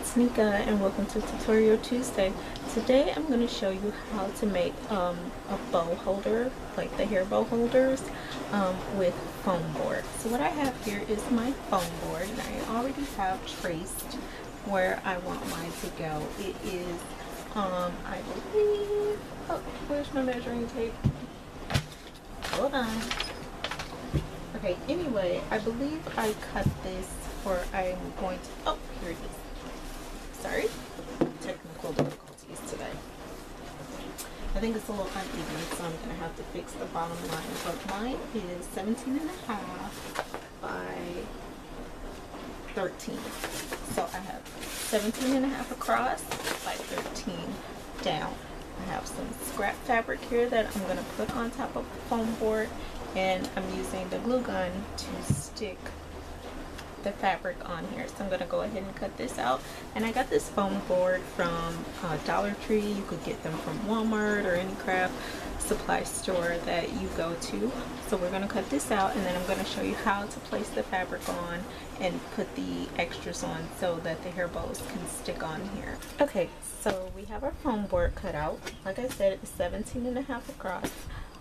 it's Nika and welcome to Tutorial Tuesday. Today I'm going to show you how to make a bow holder, like the hair bow holders, with foam board. So what I have here is my foam board, and I already have traced where I want mine to go. It is, I believe, oh, where's my measuring tape? Hold on. Okay, anyway, I believe I cut this for, I'm going to, oh, here it is. Sorry, technical difficulties today. I think it's a little uneven, so I'm going to have to fix the bottom line. But mine is 17 and a half by 13. So I have 17 and a half across by 13 down. I have some scrap fabric here that I'm going to put on top of the foam board, and I'm using the glue gun to stick the fabric on here. So I'm going to go ahead and cut this out. And I got this foam board from Dollar Tree. You could get them from Walmart or any craft supply store that you go to. So we're going to cut this out, and then I'm going to show you how to place the fabric on and put the extras on so that the hair bows can stick on here. Okay, so we have our foam board cut out. Like I said, it's 17 and a half across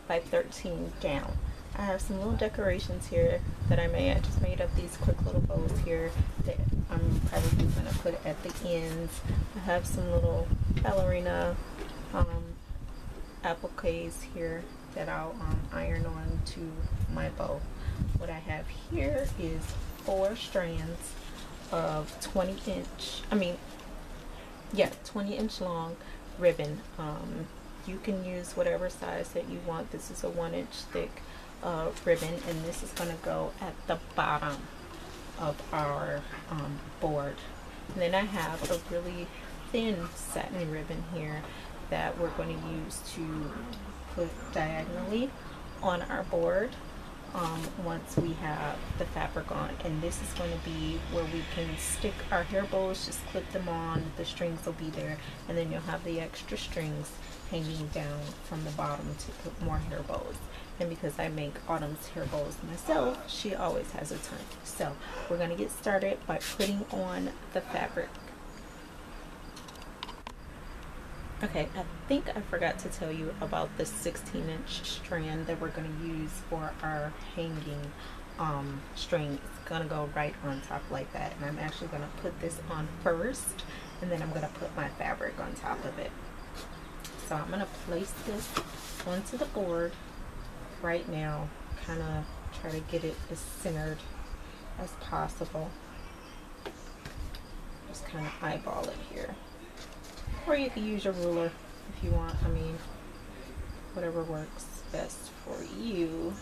by 13 down. I have some little decorations here that I made. I just made up these quick little bows here that I'm probably going to put at the ends. I have some little ballerina appliques here that I'll iron on to my bow. What I have here is 4 strands of 20-inch long ribbon. You can use whatever size that you want. This is a 1-inch thick ribbon, and this is going to go at the bottom of our board. And then I have a really thin satin ribbon here that we're going to use to put diagonally on our board once we have the fabric on. And this is going to be where we can stick our hair bows, just clip them on, the strings will be there, and then you'll have the extra strings hanging down from the bottom to put more hair bows. And because I make Autumn's hair bows myself, she always has a ton. So we're going to get started by putting on the fabric. Okay, I think I forgot to tell you about the 16-inch strand that we're going to use for our hanging string. It's going to go right on top like that. And I'm actually going to put this on first, and then I'm going to put my fabric on top of it. So I'm going to place this onto the board right now, kind of try to get it as centered as possible. Just kind of eyeball it here. Or you can use your ruler if you want. I mean, whatever works best for you.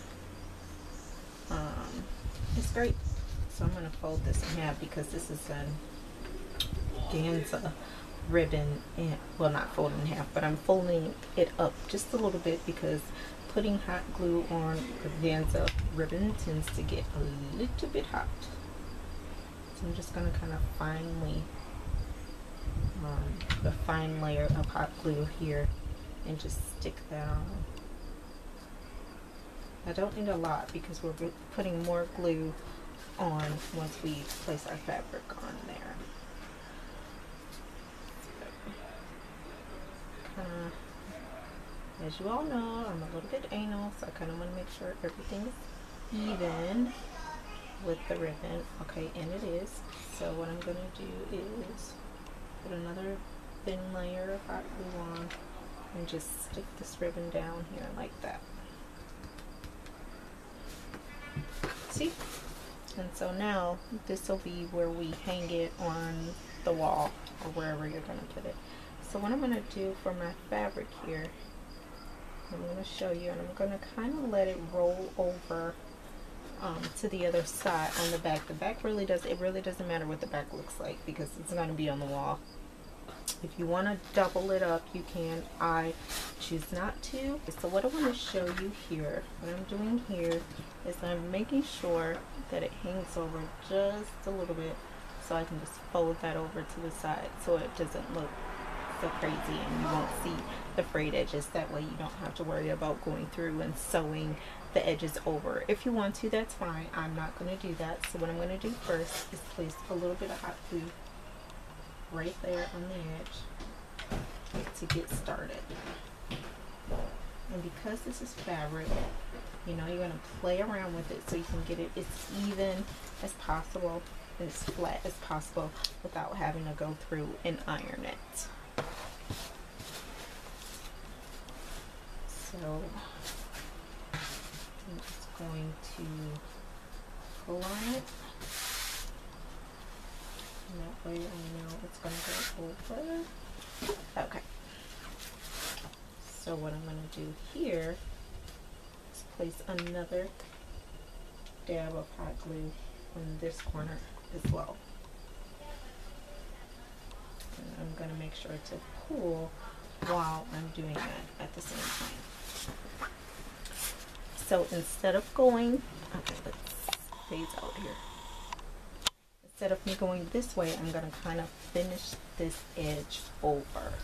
It's great. So I'm going to fold this in half because this is a organza ribbon, and well, not folding in half, but I'm folding it up just a little bit because putting hot glue on organza ribbon tends to get a little bit hot. So I'm just going to kind of finely the fine layer of hot glue here and just stick that on. I don't need a lot because we're putting more glue on once we place our fabric on there. As you all know, I'm a little bit anal, so I kind of want to make sure everything's even with the ribbon. Okay, and it is. So what I'm going to do is put another thin layer of hot glue on and just stick this ribbon down here like that. See? And so now this will be where we hang it on the wall or wherever you're going to put it. So what I'm going to do for my fabric here, I'm going to show you, and I'm going to kind of let it roll over to the other side on the back. The back really doesn't matter what the back looks like because it's going to be on the wall. If you want to double it up, you can. I choose not to. So what I want to show you here, what I'm doing here is I'm making sure that it hangs over just a little bit, so I can just fold that over to the side so it doesn't look so crazy and you won't see the frayed edges. That way you don't have to worry about going through and sewing the edges over. If you want to, that's fine. I'm not going to do that. So what I'm going to do first is place a little bit of hot glue right there on the edge to get started. And because this is fabric, you know, you're going to play around with it so you can get it as even as possible, as flat as possible, without having to go through and iron it. So I'm just going to pull on it, and that way I know it's going to go over. Okay. So what I'm going to do here is place another dab of hot glue on this corner as well. And I'm going to make sure to pull while I'm doing that at the same time. So instead of going, okay, let's phase out here. Instead of me going this way, I'm going to kind of finish this edge over.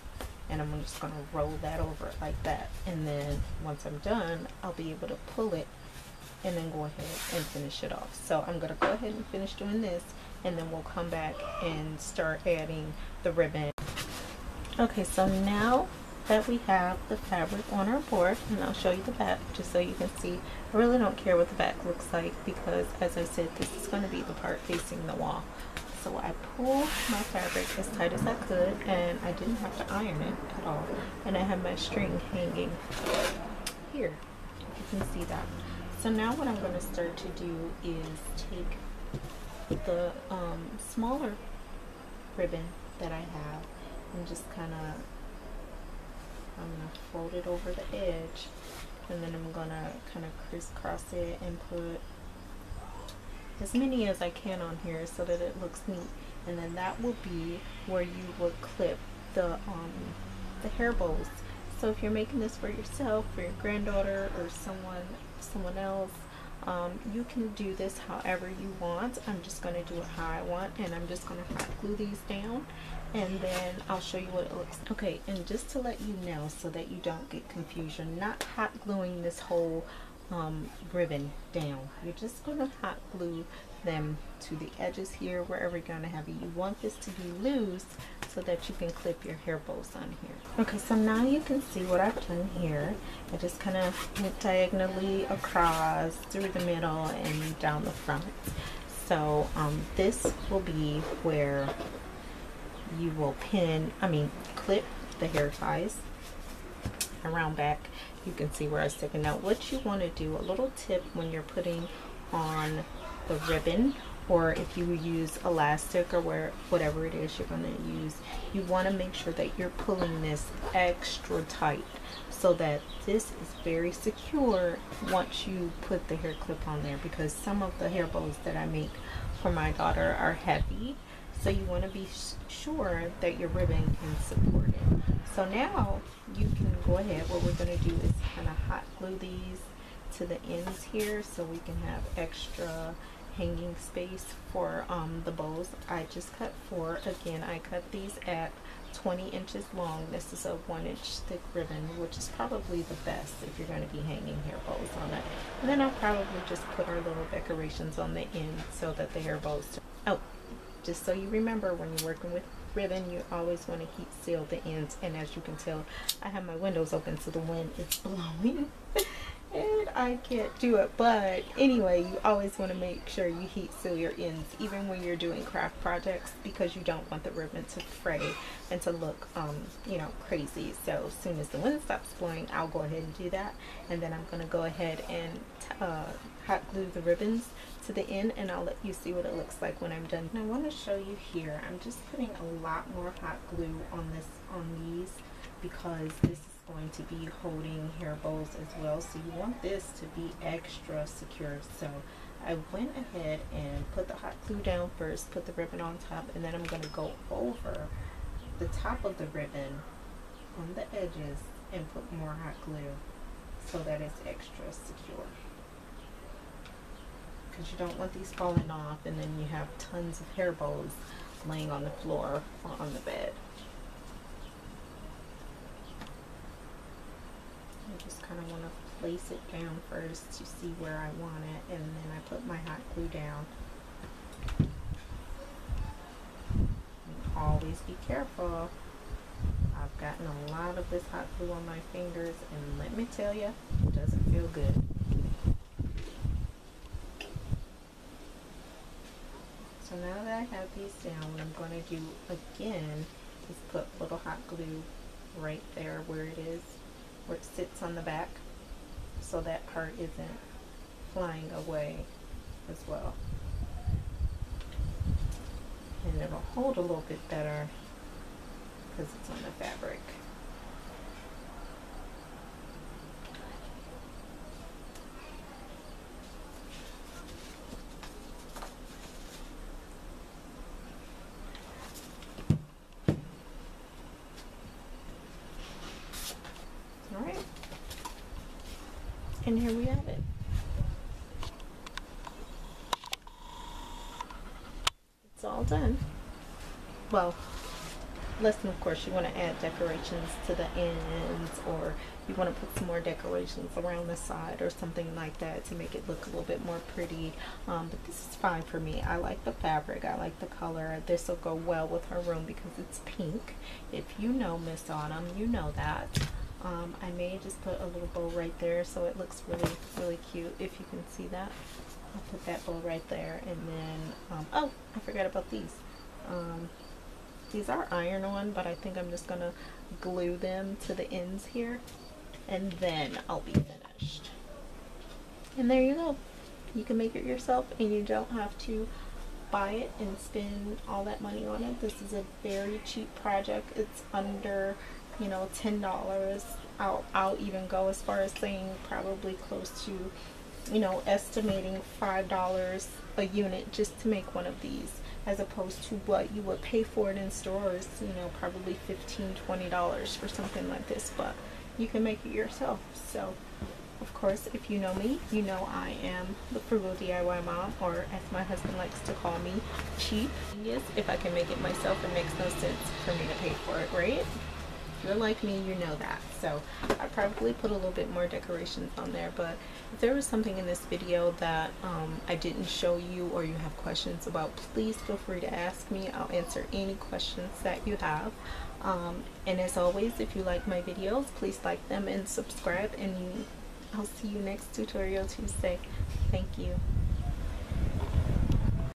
And I'm just going to roll that over it like that. And then once I'm done, I'll be able to pull it and then go ahead and finish it off. So I'm going to go ahead and finish doing this, and then we'll come back and start adding the ribbon. Okay, so now that we have the fabric on our board, and I'll show you the back just so you can see. I really don't care what the back looks like because, as I said, this is going to be the part facing the wall. So I pulled my fabric as tight as I could, and I didn't have to iron it at all. And I have my string hanging here. You can see that. So now what I'm going to start to do is take the smaller ribbon that I have and just kind of, I'm going to fold it over the edge, and then I'm going to kind of crisscross it and put as many as I can on here so that it looks neat. And then that will be where you would clip the hair bows. So if you're making this for yourself, for your granddaughter, or someone else, you can do this however you want. I'm just going to do it how I want, and I'm just going to hot glue these down, and then I'll show you what it looks like. Okay, and just to let you know so that you don't get confusion, not hot gluing this whole ribbon down. You're just going to hot glue them to the edges here, wherever you're going to have it. You want this to be loose so that you can clip your hair bows on here. Okay, so now you can see what I've done here. I just kind of went diagonally across, through the middle, and down the front. So this will be where you will clip the hair ties around back. You can see where I was sticking out. What you want to do, a little tip when you're putting on the ribbon, or if you use elastic or whatever it is you're going to use, you want to make sure that you're pulling this extra tight so that this is very secure once you put the hair clip on there, because some of the hair bows that I make for my daughter are heavy. So you want to be sure that your ribbon can support it. So now you can go ahead. What we're going to do is kind of hot glue these to the ends here so we can have extra hanging space for the bows. I just cut 4. Again, I cut these at 20 inches long. This is a 1-inch thick ribbon, which is probably the best if you're going to be hanging hair bows on it. And then I'll probably just put our little decorations on the end so that the hair bows. Oh, just so you remember, when you're working with ribbon, you always want to heat seal the ends. And as you can tell, I have my windows open so the wind is blowing and I can't do it. But anyway, you always want to make sure you heat seal your ends, even when you're doing craft projects, because you don't want the ribbon to fray and to look you know, crazy. So as soon as the wind stops blowing, I'll go ahead and do that, and then I'm going to go ahead and hot glue the ribbons to the end, and I'll let you see what it looks like when I'm done. And I want to show you here, I'm just putting a lot more hot glue on these because this is going to be holding hair bows as well, so you want this to be extra secure. So I went ahead and put the hot glue down first, put the ribbon on top, and then I'm going to go over the top of the ribbon on the edges and put more hot glue so that it's extra secure, because you don't want these falling off and then you have tons of hair bows laying on the floor or on the bed. I just kind of want to place it down first to see where I want it, and then I put my hot glue down and always please be careful. I've gotten a lot of this hot glue on my fingers, and let me tell you, it doesn't feel good. So now that I have these down, what I'm going to do again is put a little hot glue right there where it is, where it sits on the back, so that part isn't flying away as well. And it'll hold a little bit better because it's on the fabric. All right, and here we have it. It's all done. Well, listen, of course, you want to add decorations to the ends, or you want to put some more decorations around the side or something like that to make it look a little bit more pretty. But this is fine for me. I like the fabric. I like the color. This will go well with her room because it's pink. If you know Miss Autumn, you know that. I may just put a little bow right there so it looks really, really cute, if you can see that. I'll put that bow right there, and then, oh, I forgot about these. These are iron on, but I think I'm just gonna glue them to the ends here, and then I'll be finished. And there you go. You can make it yourself, and you don't have to buy it and spend all that money on it. This is a very cheap project. It's under, you know, $10. I'll even go as far as saying probably close to, you know, estimating $5 a unit just to make one of these, as opposed to what you would pay for it in stores, you know, probably $15–20 for something like this. But you can make it yourself. So of course, if you know me, you know I am the frugal DIY mom, or as my husband likes to call me, cheap. Yes, if I can make it myself, it makes no sense for me to pay for it, right? If you're like me, you know that. So I probably put a little bit more decorations on there, but if there was something in this video that I didn't show you, or you have questions about, please feel free to ask me. I'll answer any questions that you have. And as always, if you like my videos, please like them and subscribe, and I'll see you next Tutorial Tuesday. Thank you.